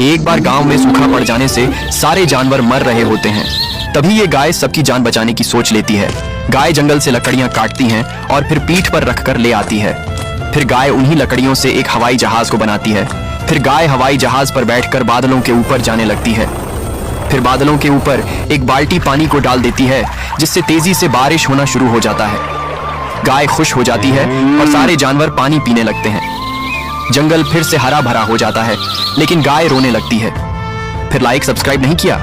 एक बार गांव में सूखा पड़ जाने से सारे जानवर मर रहे होते हैं। तभी ये गाय सबकी जान बचाने की सोच लेती है। गाय जंगल से लकड़ियां काटती हैं और फिर पीठ पर रखकर ले आती है। फिर गाय उन्हीं लकड़ियों से एक हवाई जहाज को बनाती है। फिर गाय हवाई जहाज पर बैठकर बादलों के ऊपर जाने लगती है। फिर बादलों के ऊपर एक बाल्टी पानी को डाल देती है, जिससे तेजी से बारिश होना शुरू हो जाता है। गाय खुश हो जाती है और सारे जानवर पानी पीने लगते हैं। जंगल फिर से हरा भरा हो जाता है, लेकिन गाय रोने लगती है। फिर लाइक सब्सक्राइब नहीं किया?